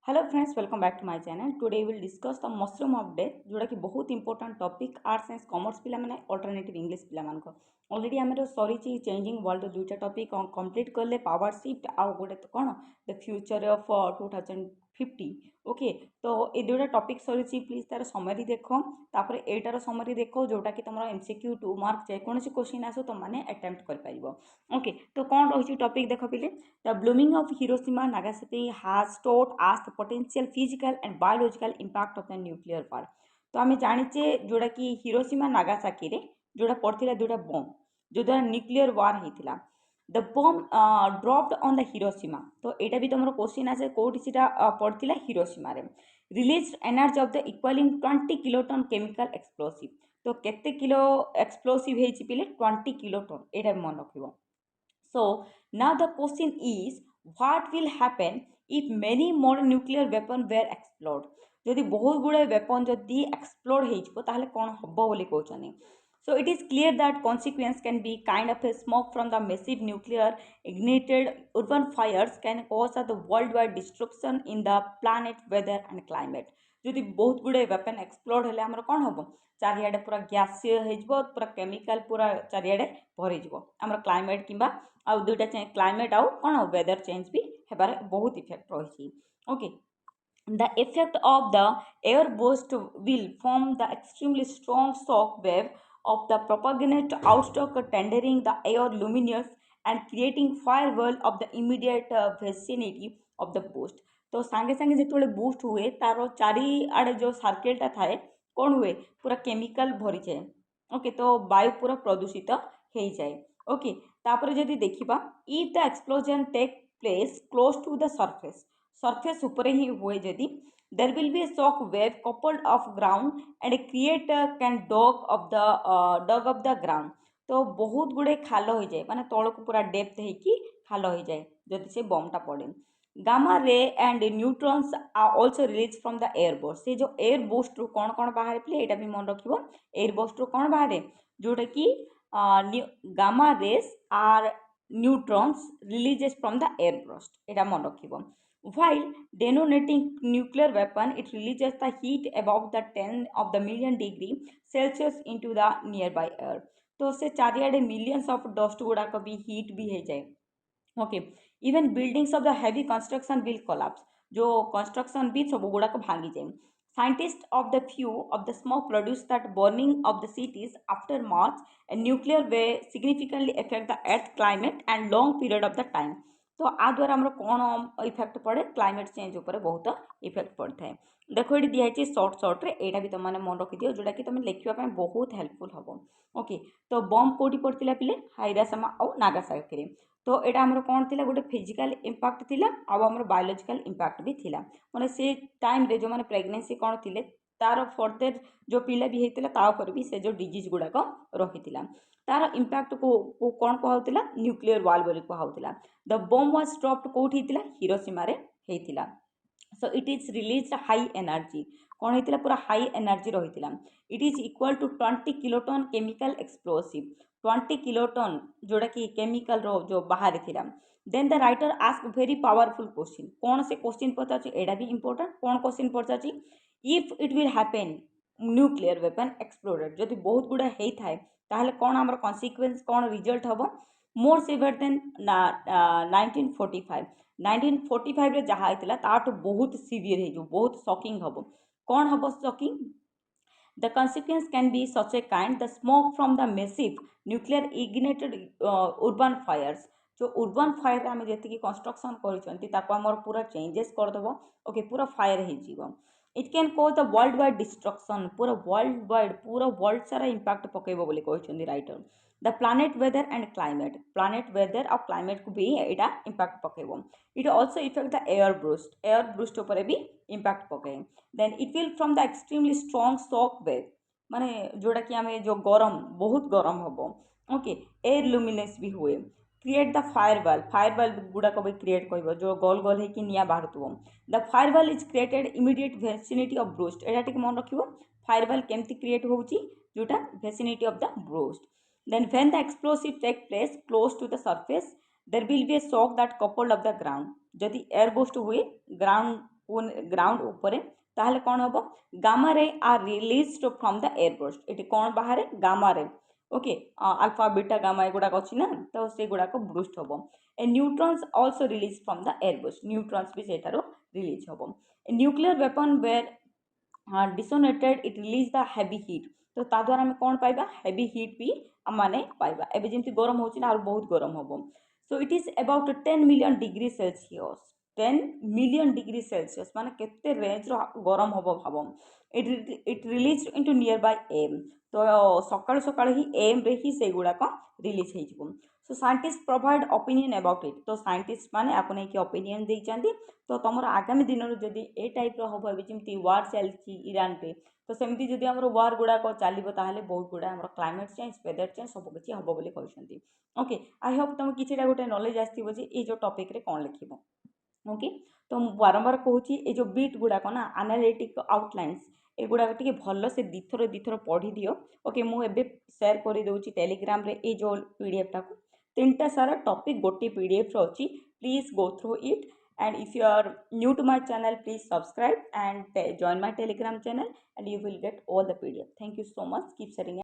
Hello friends, welcome back to my channel. Today will discuss the mushroom of death, जोटा कि बहुत important topic arts science commerce पिला माने alternative English पिला मान को ऑलरेडी आमर सरी चेंजिंग वर्ल्ड दुईटा टॉपिक कंप्लीट कले पावर शिफ्ट आउ गोटे तो कौन द फ्यूचर ऑफ 2050। ओके, तो ये दुईटा टॉपिक सरी प्लीज तार समरी देख तापर एटार समरी देख जोटा कि तुम एमसीक्यू 2 मार्क जेकोसी क्वेश्चन आसो तुम मैंने अटेम्प्ट कर पाइबो। ओके, तो कौन रही टॉपिक देख पिले The blooming of Hiroshima Nagasaki has taught us the potential physical and biological impact of the nuclear war। तो आम जाचे जोड़ा कि हिरोशिमा नागासाकी रे जोड़ा पड़ता दुटा बम जो द्वारा न्यूक्लियर वार होता the bomb dropped on the Hiroshima. तो यहाँ भी तुम क्वेश्चन आसे कौटी से पड़ता Hiroshima release energy of the equaling 20 kiloton chemical explosive. तो केते किलो एक्सप्लोसिव होती पिले 20 किलोटन, यहाँ मन रख। So now the question is, what will happen if many more nuclear weapons were explode? जदि बहुत गुड़े वेपन जदि एक्सप्लोड हो कौन हम बोली कहते। So it is clear that consequence can be kind of a smoke from the massive nuclear ignited urban fires can cause the worldwide destruction in the planet weather and climate। जदि बहुत गुड़े weapon explode हेले हमर कौन हम चारियाडे पूरा गैसीय हो पूरा केमिकल पूरा चारियाडे भरी आमर क्लाइमेट किंबा आउ दुईटा क्लाइमेट आउ कौन वेदर चेंज भी हेबार बहुत इफेक्ट रही। Okay, the effect of the air burst will form the extremely strong shock wave of the propagate outstock tendering the air luminous and creating firewall of the immediate vicinity of the burst। तो सांगे सांगे जो boost हुए तार चारिआडे जो सर्किलटा थाए कौन हुए पूरा chemical भरी जाए। ओके, तो वायु पूरा प्रदूषित हो जाए। ओके, तापर जदि देखिबा if the explosion take place close to the surface उपरे ही हुए जदि there will be a shock wave coupled off ground and create can dog of the ground। तो बहुत गुड़े खाल हो जाए माने तौक पूरा डेप्थ होगी खाल हो जाए जदि से बमटा पड़े। Gamma ray and neutrons are also release from the air burst. से जो एयर बोस्ट रु कौन कौन बाहर पे यहाँ भी मन रख एयर बोस्ट रु कौन बाहर जोटा कि gamma rays or neutrons releases from the air burst, यहाँ मन रख। While detonating nuclear weapon, it releases the heat above the 10 of the million degree Celsius into the nearby air। तो से चारियाडे मिलियंस ऑफ डस्ट गुड़ाक भी heat भी हो जाए। Okay, even buildings of the heavy construction will collapse. जो construction भी सब गुड़ाक भांगी जाए। Scientists of the few of the smoke produced that burning of the cities after March and nuclear way significantly affect the earth climate and long period of the time। तो आ द्वारा आमर कौन effect पड़े climate change उपर बहुत effect पड़ता है। देखो ये दिखाई सर्ट रे यहाँ भी तुम मैंने मन रखिद जोटा कि तुम लिखापी बहुत हेल्पफुल हम। ओके, तो बम कौटी पड़ता पिले हिरोशिमा और नागासाकी। तो यहाँ आमर कौन थी गोटे फिजिकल इंपैक्ट थी आमर बायोलॉजिकल इंपैक्ट भी थिला। माने से टाइम रे जो मैंने प्रेगनेंसी कौन थे तार फर्दर जो पिला भी होता तापर भी से जो डिजीज गुड़ाक रही तार इंपैक्ट को कौन कहला न्यूक्लियर वार बोली कहला। द बम वाज ड्रॉप्ड कौटी हिरोशिमा रे होता। So it is release high energy कौन होता पूरा हाई एनर्जी रही। It is equal to 20 kiloton chemical explosive 20 kiloton जोड़ा कि केमिकल रो जो बाहर थिला। Then the writer ask very powerful question कौन से क्वेश्चन पचार एटा भी इंपोर्टेंट कौन क्वेश्चन पचार if it will happen nuclear weapon exploded जदि बहुत गुड़ा होता है ताहले कौन आमर कन्सिक्वेंस कौन रिजल्ट हम मोर सिवियर देन 1945। 1945 रे जहाँ होता ताठू बहुत सिवियर हो बहुत शॉकिंग हम कौन हम shocking. The consequence can be such a kind the smoke from the massive nuclear ignited urban fires। जो urban fire आम जी कंस्ट्रक्शन कर पूरा चेंजेस करदेव। ओके, पूरा फायर हो it can cause the world wide destruction पूरा वर्ल्ड सारा impact पकेब बोली कहते writer. The planet weather and climate planet weather और क्लाइमेट को भी यहाँ इंपैक्ट पकेब। It also effect the air burst उपर भी इंपैक्ट पके। Then it will from the extremely strong shock wave माने जोड़ा कि आम जो गरम बहुत गरम हम। ओके, एयर लुमिनेस भी हुए क्रिएट द फायरवाल गुड़ाक भी क्रिएट कर जो गोल गोल होकर निआ बाहर the fireball is created immediate vicinity of burst. यहाँ टे मन रख फायरवाल केमती क्रिएट होटा vicinity of the burst. Then when the explosive take place close to the surface there will be a shock that coupled of the ground. जदि air burst हुए ground ground ऊपर ताहले कौन हम gamma ray are released from the airburst ये कौन बाहर gamma ray okay alpha beta gamma एगुड़ाक अच्छी ना तो से गुड़ाक बुस्ट हम ए neutrons also release from the airburst neutrons भी सेठारो रिलीज हम a nuclear weapon were detonated it release the heavy heat तो ता द्वारा आम कौन पाइबा हेवी हीट भी आम मैंने पाइबा एबे जमी गरम हो बहुत गरम हम so it is about 10 million degree Celsius 10 million degree Celsius माने केते रेंज रो गरम हम भाव it release into nearby एम तो सकाल सकाल ही एम रे ही से गुड़ाक रिलीज हो so scientist provide opinion about it तो साइंटिस्ट माने आपको नहीं कि ओपिनियन देइचंदी तो तुम आगामी दिन में जदि ए टाइप हम जमी वार चलती ईरान पे तो सेमती जदि आम वार गुड़ाक चलो ताहले बहुत गुड़ा आम क्लाइमेट चेंज वेदर चेंज सब किसी हम बोली कहते ओके आई होप तुम कि गोटे नॉलेज आसो जे ये जो टॉपिक रे कौन लिख ओके तो बारंबार कहूँ ये जो बीट गुड़ाक ना एनालिटिक आउटलाइन्स एगुड़ाक टे भल से दिथर पढ़ी दियो ओके मुझे सेयार कर दूसरी टेलीग्राम रे ये जो पीडीएफ टाक 3टा सारा टॉपिक गोटे पीडीएफ अच्छी please go through it and if you are new to my channel please subscribe and join my telegram channel and you will get all the pdf thank you so much keep sharing